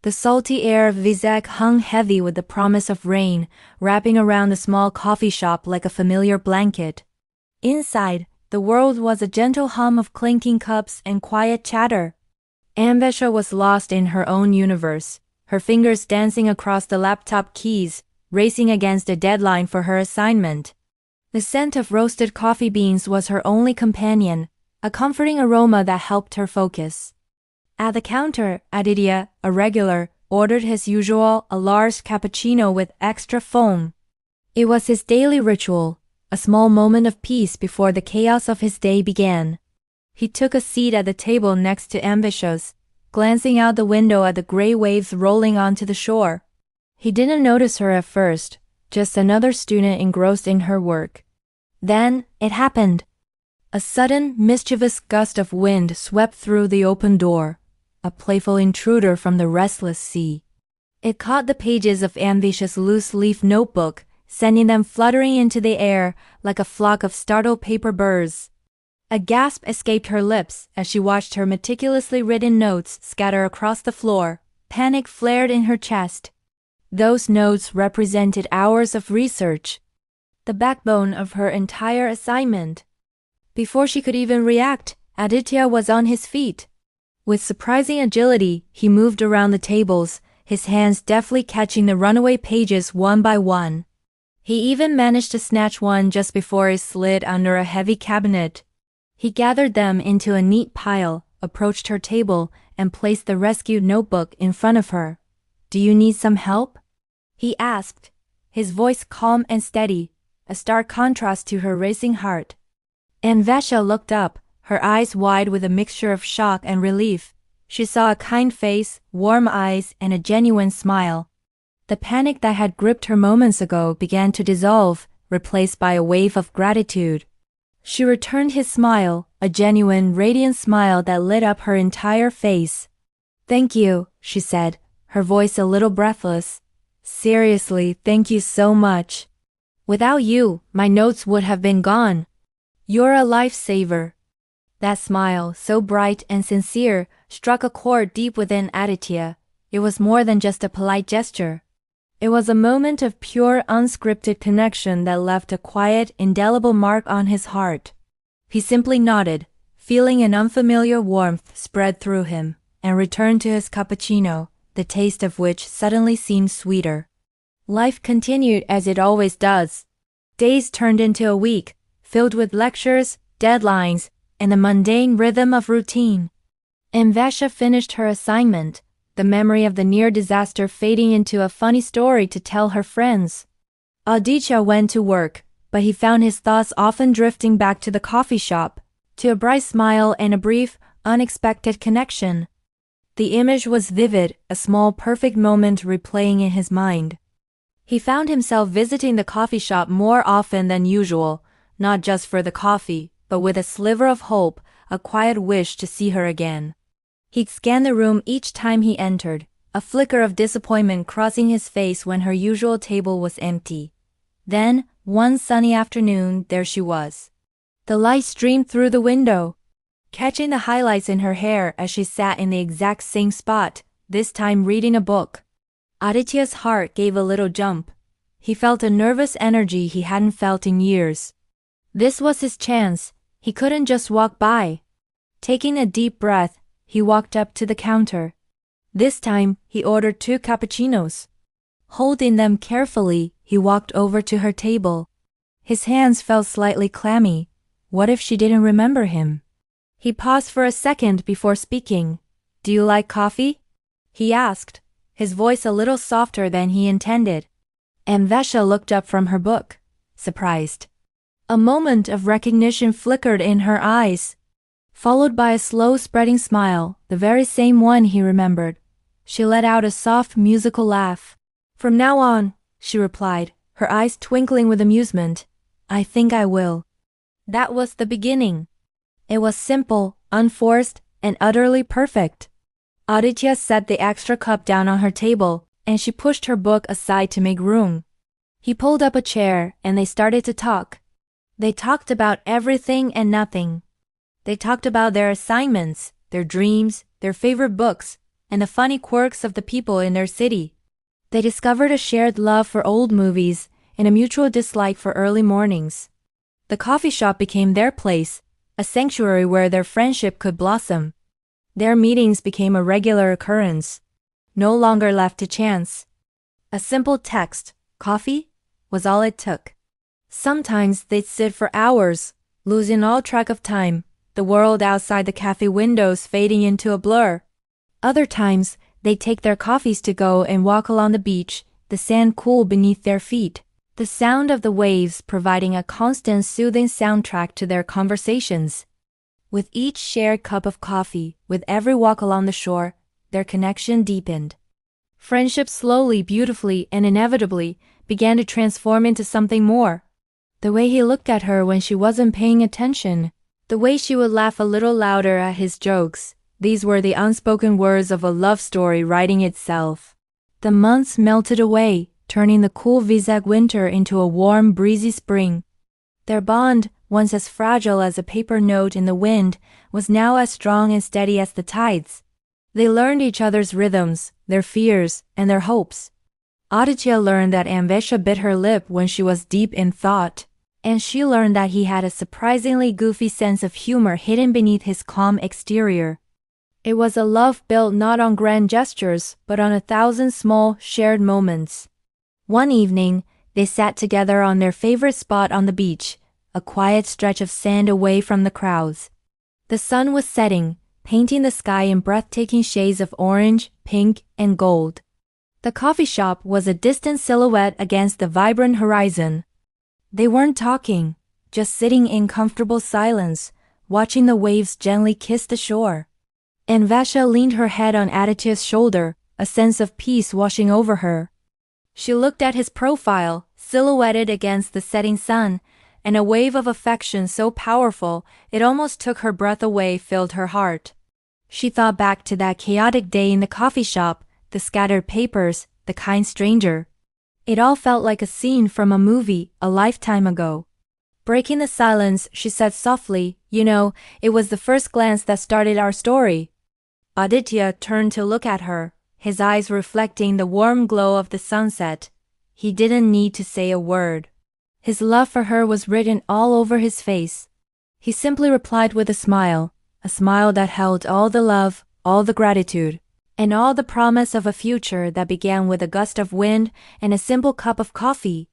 The salty air of Vizag hung heavy with the promise of rain, wrapping around the small coffee shop like a familiar blanket. Inside, the world was a gentle hum of clinking cups and quiet chatter. Anvesha was lost in her own universe, her fingers dancing across the laptop keys, racing against a deadline for her assignment. The scent of roasted coffee beans was her only companion, a comforting aroma that helped her focus. At the counter, Aditya, a regular, ordered his usual, a large cappuccino with extra foam. It was his daily ritual, a small moment of peace before the chaos of his day began. He took a seat at the table next to Anvesha's, glancing out the window at the gray waves rolling onto the shore. He didn't notice her at first, just another student engrossed in her work. Then, it happened. A sudden, mischievous gust of wind swept through the open door, a playful intruder from the restless sea. It caught the pages of Anvesha's loose-leaf notebook, sending them fluttering into the air like a flock of startled paper birds. A gasp escaped her lips as she watched her meticulously written notes scatter across the floor. Panic flared in her chest. Those notes represented hours of research, the backbone of her entire assignment. Before she could even react, Aditya was on his feet. With surprising agility, he moved around the tables, his hands deftly catching the runaway pages one by one. He even managed to snatch one just before it slid under a heavy cabinet. He gathered them into a neat pile, approached her table, and placed the rescued notebook in front of her. "Do you need some help?" he asked, his voice calm and steady, a stark contrast to her racing heart. Anvesha looked up, her eyes wide with a mixture of shock and relief. She saw a kind face, warm eyes, and a genuine smile. The panic that had gripped her moments ago began to dissolve, replaced by a wave of gratitude. She returned his smile, a genuine, radiant smile that lit up her entire face. "Thank you," she said, her voice a little breathless. "Seriously, thank you so much. Without you, my notes would have been gone. You're a lifesaver." That smile, so bright and sincere, struck a chord deep within Aditya. It was more than just a polite gesture. It was a moment of pure, unscripted connection that left a quiet, indelible mark on his heart. He simply nodded, feeling an unfamiliar warmth spread through him, and returned to his cappuccino, the taste of which suddenly seemed sweeter. Life continued as it always does. Days turned into a week, filled with lectures, deadlines, and the mundane rhythm of routine. Anvesha finished her assignment, the memory of the near disaster fading into a funny story to tell her friends. Aditya went to work, but he found his thoughts often drifting back to the coffee shop, to a bright smile and a brief, unexpected connection. The image was vivid, a small perfect moment replaying in his mind. He found himself visiting the coffee shop more often than usual, not just for the coffee, but with a sliver of hope, a quiet wish to see her again. He'd scan the room each time he entered, a flicker of disappointment crossing his face when her usual table was empty. Then, one sunny afternoon, there she was. The light streamed through the window, catching the highlights in her hair as she sat in the exact same spot, this time reading a book. Aditya's heart gave a little jump. He felt a nervous energy he hadn't felt in years. This was his chance. He couldn't just walk by. Taking a deep breath, he walked up to the counter. This time, he ordered 2 cappuccinos. Holding them carefully, he walked over to her table. His hands felt slightly clammy. What if she didn't remember him? He paused for a second before speaking. "Do you like coffee?" he asked, his voice a little softer than he intended. Anvesha looked up from her book, surprised. A moment of recognition flickered in her eyes, followed by a slow spreading smile, the very same one he remembered. She let out a soft musical laugh. "From now on," she replied, her eyes twinkling with amusement, "I think I will." That was the beginning. It was simple, unforced, and utterly perfect. Aditya set the extra cup down on her table, and she pushed her book aside to make room. He pulled up a chair, and they started to talk. They talked about everything and nothing. They talked about their assignments, their dreams, their favorite books, and the funny quirks of the people in their city. They discovered a shared love for old movies and a mutual dislike for early mornings. The coffee shop became their place, a sanctuary where their friendship could blossom. Their meetings became a regular occurrence, no longer left to chance. A simple text, "Coffee?" was all it took. Sometimes they'd sit for hours, losing all track of time, the world outside the cafe windows fading into a blur. Other times, they'd take their coffees to go and walk along the beach, the sand cool beneath their feet, the sound of the waves providing a constant soothing soundtrack to their conversations. With each shared cup of coffee, with every walk along the shore, their connection deepened. Friendship slowly, beautifully, and inevitably began to transform into something more. The way he looked at her when she wasn't paying attention, the way she would laugh a little louder at his jokes, these were the unspoken words of a love story writing itself. The months melted away, turning the cool Vizag winter into a warm, breezy spring. Their bond, once as fragile as a paper note in the wind, was now as strong and steady as the tides. They learned each other's rhythms, their fears, and their hopes. Aditya learned that Anvesha bit her lip when she was deep in thought, and she learned that he had a surprisingly goofy sense of humor hidden beneath his calm exterior. It was a love built not on grand gestures, but on 1,000 small, shared moments. One evening, they sat together on their favorite spot on the beach, a quiet stretch of sand away from the crowds. The sun was setting, painting the sky in breathtaking shades of orange, pink, and gold. The coffee shop was a distant silhouette against the vibrant horizon. They weren't talking, just sitting in comfortable silence, watching the waves gently kiss the shore. Anvesha leaned her head on Aditya's shoulder, a sense of peace washing over her. She looked at his profile, silhouetted against the setting sun, and a wave of affection so powerful it almost took her breath away filled her heart. She thought back to that chaotic day in the coffee shop, the scattered papers, the kind stranger. It all felt like a scene from a movie, a lifetime ago. Breaking the silence, she said softly, "You know, it was the first glance that started our story." Aditya turned to look at her, his eyes reflecting the warm glow of the sunset. He didn't need to say a word. His love for her was written all over his face. He simply replied with a smile that held all the love, all the gratitude, and all the promise of a future that began with a gust of wind and a simple cup of coffee.